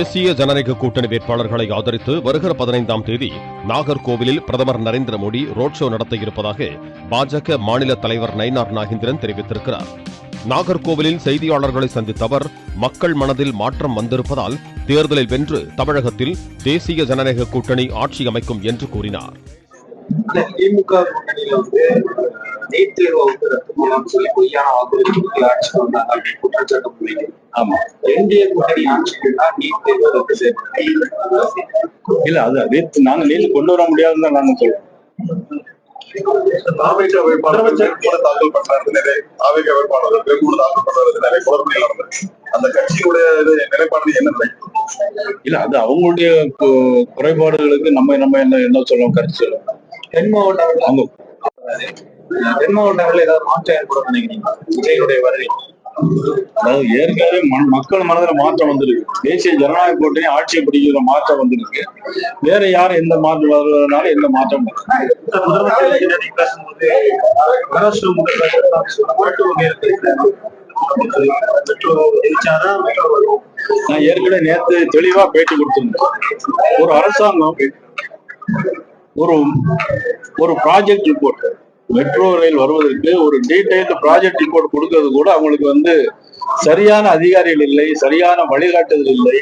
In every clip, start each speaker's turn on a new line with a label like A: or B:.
A: தேசிய ஜனநாயக கூட்டணி வேட்பாளர்களை ஆதரித்து வருகிற 15ஆம் தேதி நாகர்கோவிலில் பிரதமர் நரேந்திர மோடி ரோட் ஷோ நடத்த இருப்பதாக பாஜக மாநில தலைவர் நயினார் நாகேந்திரன் தெரிவித்திருக்கிறார். நாகர்கோவிலில் செய்தியாளர்களை சந்தித்த அவர், மக்கள் மனதில் மாற்றம் வந்திருப்பதால் தேர்தலில் வென்று தமிழகத்தில் தேசிய ஜனநாயக கூட்டணி ஆட்சி அமைக்கும் என்று கூறினார்.
B: திமுக கூட்டணியில நீட் தேர்வை ரத்து பண்ணலாம்னு சொல்லி பொய்யான வாக்குறுதி ஆட்சி வந்தாங்க அப்படின்னு குற்றச்சாட்டு புரியுது. ஆமா, என்டிஏ கூட்டணி ஆட்சிக்குன்னா நீட் தேர்வை ரத்து செய்யப்படும்.
C: இல்ல, அது நாங்க நீட் கொண்டு வர முடியாதுன்னு தான் நாங்க சொல்றோம்.
D: தாவேக வேட்பாளர் தாக்கல் பண்றது நிறைய குழப்பங்கள் நடந்தது. அந்த கட்சியுடைய நிலைப்பாடு என்ன நினைக்கும்?
C: இல்ல, அது அவங்களுடைய குறைபாடுகளுக்கு நம்ம என்ன சொல்லணும், கருத்து சொல்லணும்.
B: தென் மாவட்டங்கள் ஏதாவது மாற்றம் ஏற்படும் நினைக்கிறீங்க விஜயனுடைய வருகை?
C: அதாவது ஏற்கனவே மக்கள் மனதில் மாற்றம் வந்திருக்கு. தேசிய ஜனநாயக கூட்டணி ஆட்சியை பிடிக்கிற மாற்றம் வந்திருக்கு. வேற யாரும் எந்த மாற்றம் வருவதனால எந்த மாற்றம் நான் ஏற்கனவே நேற்று தெளிவா பேட்டி கொடுத்திருந்தேன். ஒரு அரசாங்கம் ஒரு ப்ராஜெக்ட் ரிப்போர்ட், மெட்ரோ ரயில் வருவதற்கு ஒரு டீடைல்டு ப்ராஜெக்ட் ரிப்போர்ட் கொடுக்கிறது கூட அவங்களுக்கு சரியான அதிகாரிகள் இல்லை, சரியான வழிகாட்டுதல் இல்லை.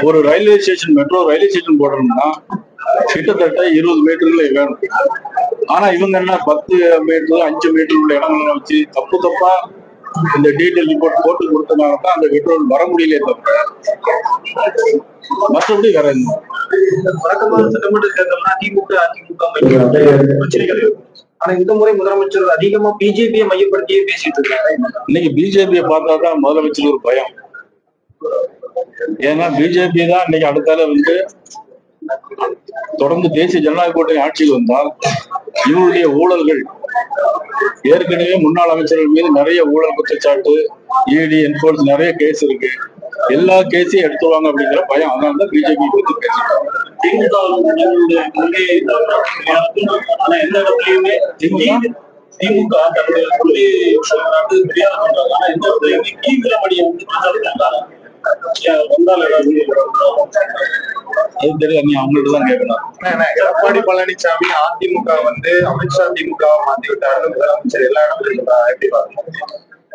C: ஒரு railway station, metro railway station போடணும்னா கிட்டத்தட்ட 20 மீட்டர்களை வேணும். ஆனா இவங்க என்ன 10 மீட்டர் 5 மீட்டர் உள்ள இடங்களை வச்சு தப்பா இந்த டீடைல் ரிப்போர்ட் போட்டு கொடுத்தனால தான் அந்த மெட்ரோ வர முடியல. மற்றபடி வேற என்ன.
B: வழக்கமான சட்டமன்ற தேர்தல்னா திமுக அதிமுக பிரச்சனைகள் இருக்கும். ஆனா இந்த முறை முதலமைச்சர் அதிகமா பிஜேபியை மையப்படுத்தியே பேசிட்டு இருக்காரு.
C: இன்னைக்கு பிஜேபியை பார்த்தாதான் முதலமைச்சர் ஒரு பயம். ஏன்னா பிஜேபி தான் இன்னைக்கு அடுத்தால தொடர்ந்து தேசிய ஜனநாயக கூட்டணி ஆட்சிக்கு வந்தால் இவருடைய ஊழல்கள், ஏற்கனவே முன்னாள் அமைச்சர்கள் மீது நிறைய ஊழல் குற்றச்சாட்டு, இடி என்போர்ஸ் நிறைய கேஸ் இருக்கு. எல்லா கேஸையும் எடுத்துவாங்க அப்படிங்கிற பயம். அதனாலதான் பிஜேபி பத்தி பேசிட்டாங்க.
B: திமுக தன்னுடைய கொள்கையை எந்த இடத்துலயுமே தீவிரமடியை
C: அவங்கள்ட்ட தான் கேட்கணும்.
B: எடப்பாடி பழனிசாமி அதிமுக அமித்ஷா திமுக மாத்தி விட்டாருன்னு முதலமைச்சர் எல்லா இடத்துலயும் எப்படி பாருங்க?